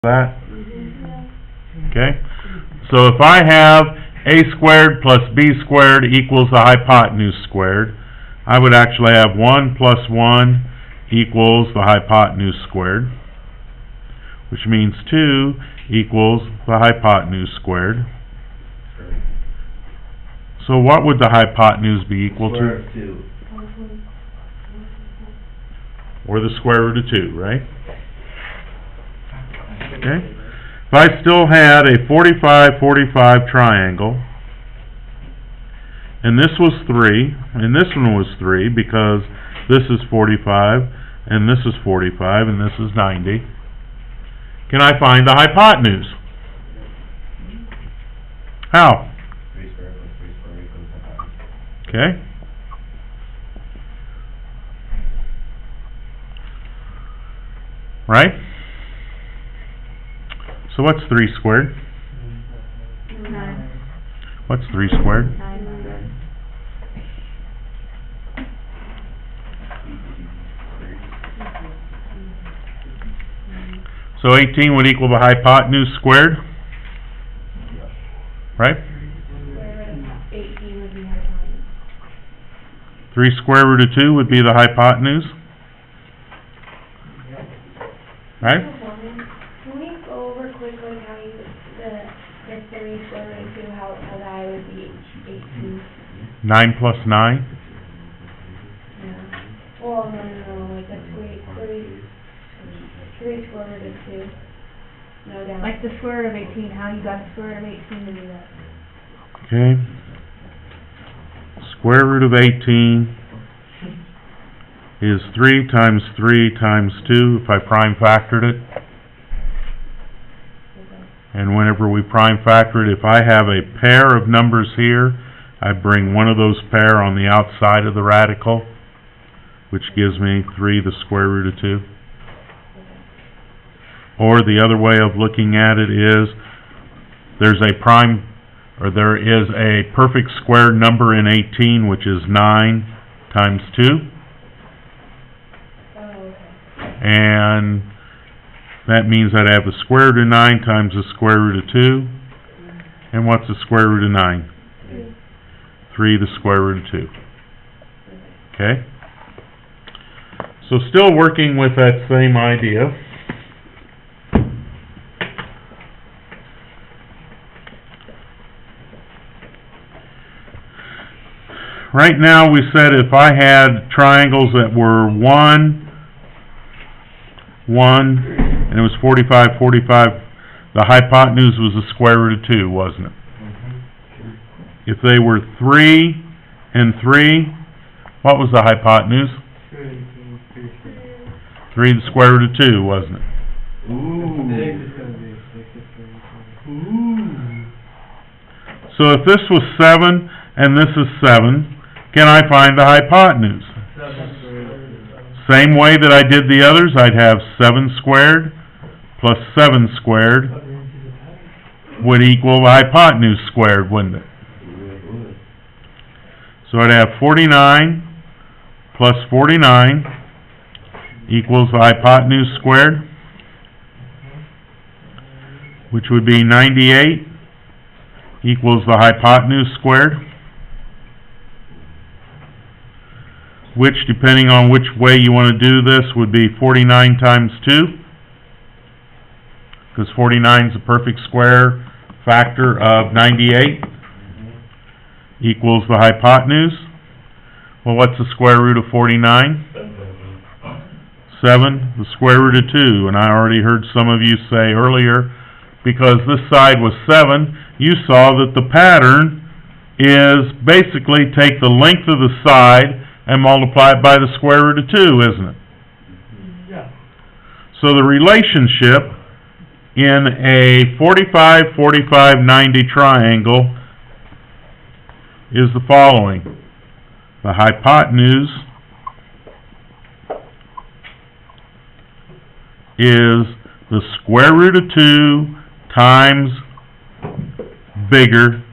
that? Okay, so if I have a squared plus b squared equals the hypotenuse squared, I would actually have 1 plus 1 equals the hypotenuse squared, which means 2 equals the hypotenuse squared. So what would the hypotenuse be equal to? Square root of 2. Or the square root of 2, right? Okay. If I still had a 45-45 triangle, and this was 3, and this one was 3, because this is 45, and this is 45, and this is 90, can I find the hypotenuse? How? 3 squared plus 3 squared equals hypotenuse. Okay. Right? So what's 3 squared? 9. What's 3 squared? 900. So 18 would equal the hypotenuse squared, right? Square root of 18 would be hypotenuse. 3 square root of 2 would be the hypotenuse, right? Can we go over quickly how you, the 3 square root of 2, how that would be 18? 9 plus 9, Yeah. Well, no, like that's 3 square root of 2. No doubt. Like the square root of 18, how you got the square root of 18 to do that? okay? Square root of 18 is 3 times 3 times 2, if I prime factored it. And whenever we prime factor it, if I have a pair of numbers here, I bring one of those pair on the outside of the radical, which gives me 3 the square root of 2. Or the other way of looking at it is, there is a perfect square number in 18, which is 9 times 2. Oh, okay. And that means I'd have the square root of 9 times the square root of 2. And what's the square root of 9? 3 the square root of 2. Okay? So still working with that same idea. Right now we said if I had triangles that were 1, 1, and it was 45, 45, the hypotenuse was the square root of 2, wasn't it? If they were 3 and 3, what was the hypotenuse? 3 the square root of 2, wasn't it? So if this was 7 and this is 7, can I find the hypotenuse? Same way that I did the others, I'd have 7 squared plus 7 squared would equal the hypotenuse squared, wouldn't it? So I'd have 49 plus 49 equals the hypotenuse squared, which would be 98 equals the hypotenuse squared, which, depending on which way you want to do this, would be 49 times 2, because 49 is a perfect square factor of 98, equals the hypotenuse. Well, what's the square root of 49? 7, the square root of 2, and I already heard some of you say earlier, because this side was 7, you saw that the pattern is basically take the length of the side and multiply it by the square root of 2, isn't it? Yeah. So the relationship in a 45, 45, 90 triangle is the following. The hypotenuse is the square root of 2 times bigger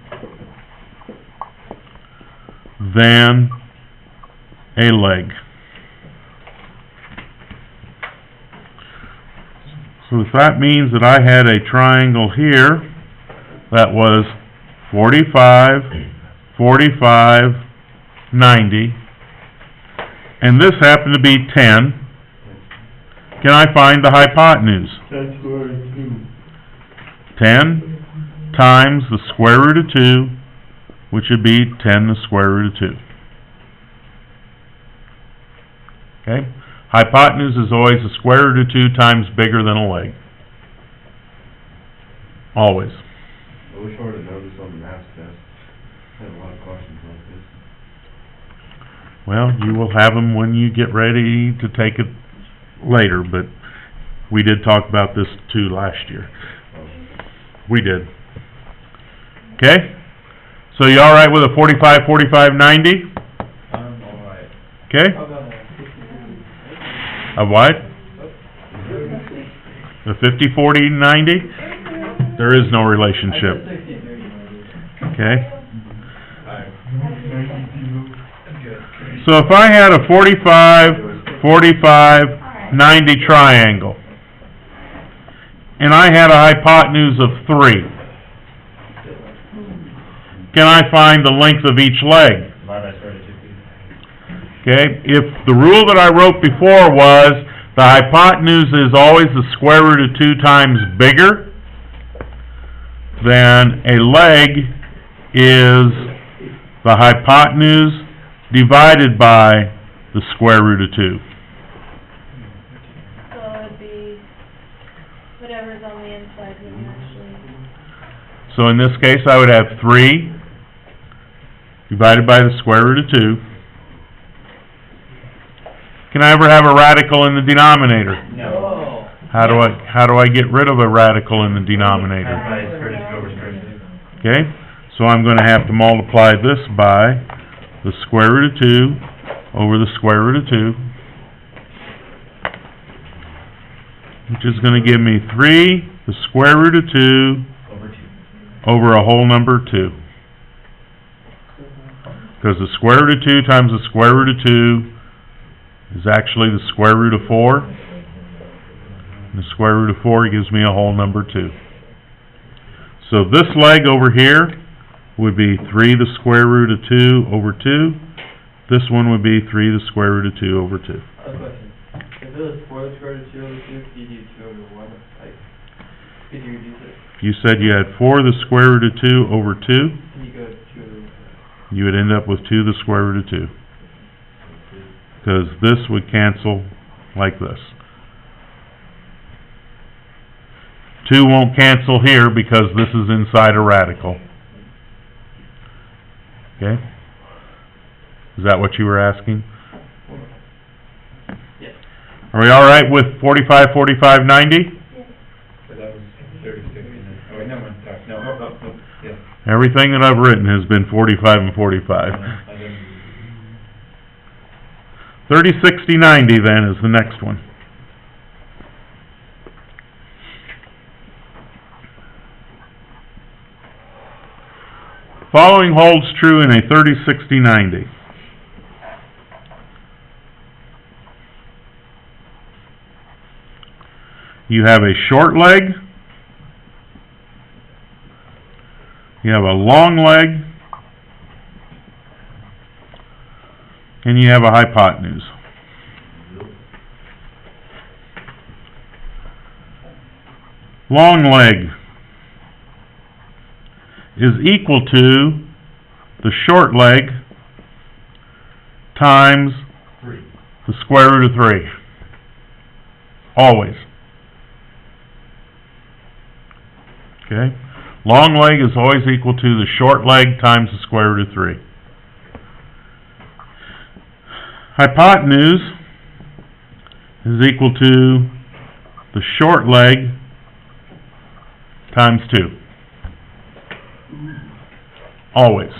than a leg. So that means that I had a triangle here that was 45, 45, 90, and this happened to be 10. Can I find the hypotenuse? 10 square root of 2. 10 times the square root of 2, which would be 10 the square root of 2. Okay? Hypotenuse is always the square root of 2 times bigger than a leg. Always. I wish I would've noticed on the math test. I had a lot of questions like this. Well, you will have them when you get ready to take it later, but we did talk about this too last year. We did. Okay? So you all right with a 45, 45, 90? I'm alright. Okay? How about A what? The 50, 40, 90? There is no relationship. Okay? So if I had a 45, 45, 90 triangle, and I had a hypotenuse of 3, can I find the length of each leg? Okay, if the rule that I wrote before was the hypotenuse is always the square root of 2 times bigger, then a leg is the hypotenuse divided by the square root of 2. So it would be whatever's on the inside when you actually... So in this case, I would have 3 divided by the square root of 2. Can I ever have a radical in the denominator? No. How do I get rid of a radical in the denominator? Okay, so I'm going to have to multiply this by the square root of 2 over the square root of 2, which is going to give me 3, the square root of 2, over a whole number 2. Because the square root of 2 times the square root of 2 is actually the square root of 4. And the square root of 4 gives me a whole number 2. So this leg over here would be 3 the square root of 2 over 2. This one would be 3 the square root of 2 over 2. Question. If it was 4 the square root of 2 over 2, could you do 2 over 1? Like, could you reduce it? You said you had 4 the square root of 2 over 2. Can you go 2 over 1? You would end up with 2 the square root of 2. Because this would cancel like this. 2 won't cancel here because this is inside a radical. Okay? Is that what you were asking? Yes. Are we all right with 45, 45, 90? But that was 36. Oh, wait, no, no, yes. Everything that I've written has been 45 and 45. 30, 60, 90 then is the next one. Following holds true in a 30, 60, 90. You have a short leg, you have a long leg, and you have a hypotenuse. Long leg is equal to the short leg times 3. the square root of 3. Always. Okay? Long leg is always equal to the short leg times the square root of 3. Hypotenuse is equal to the short leg times 2. Always.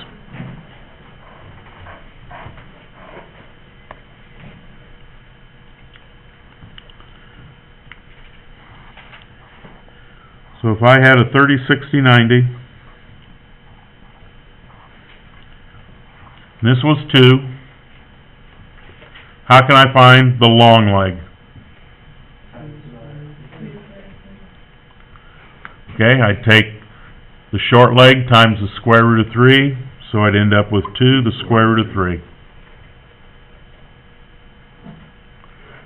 So if I had a 30, 60, 90, and this was 2, how can I find the long leg? Okay, I'd take the short leg times the square root of 3, so I'd end up with 2, the square root of 3.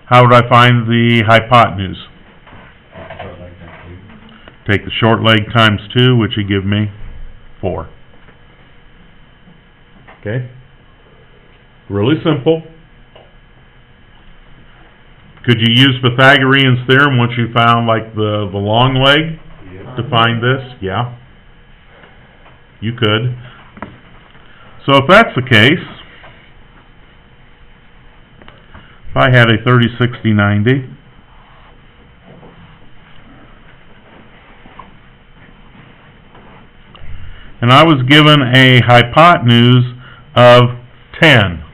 How would I find the hypotenuse? Take the short leg times 2, which would give me 4. Okay? Really simple. Could you use Pythagorean's theorem once you found like the long leg to find this? Yeah. You could. So if that's the case, if I had a 30, 60, 90, and I was given a hypotenuse of 10,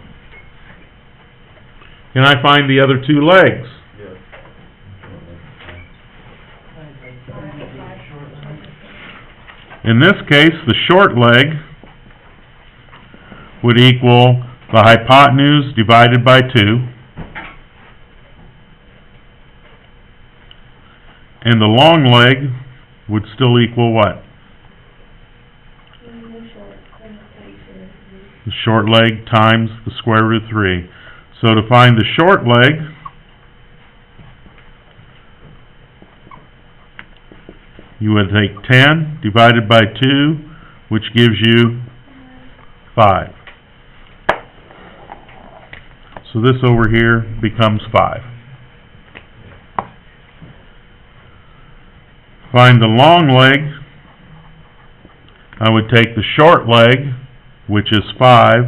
can I find the other two legs? In this case, the short leg would equal the hypotenuse divided by 2, and the long leg would still equal what? The short leg times the square root of 3. So to find the short leg, you would take 10 divided by 2, which gives you 5. So this over here becomes 5. Find the long leg, I would take the short leg, which is 5,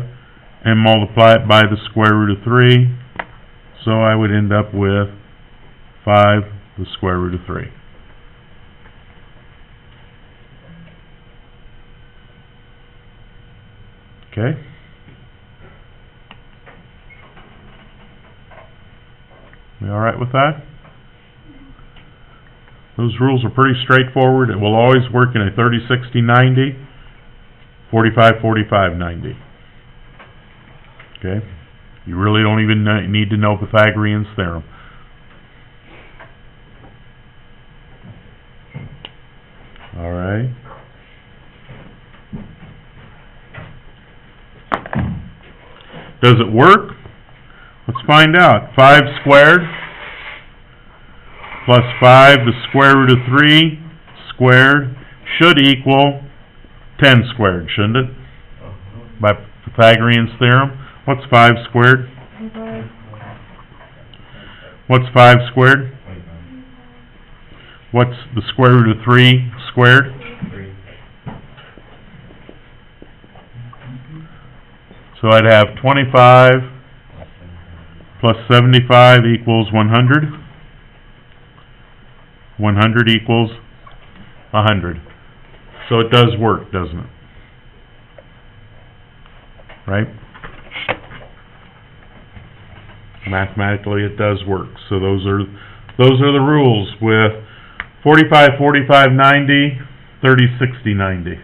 and multiply it by the square root of 3, so I would end up with 5, the square root of 3. Okay? We all right with that? Those rules are pretty straightforward. It will always work in a 30, 60, 90, 45, 45, 90. Okay? You really don't even need to know Pythagorean's theorem. All right. Does it work? Let's find out. 5 squared plus 5, the square root of 3 squared should equal 10 squared, shouldn't it? By Pythagorean's theorem. What's 5 squared? 25. What's 5 squared? What's the square root of 3 squared? 3. So I'd have 25 plus 75 equals 100. 100 equals 100. So it does work, doesn't it? Right? Mathematically it does work. So those are the rules with 45, 45, 90, 30, 60, 90.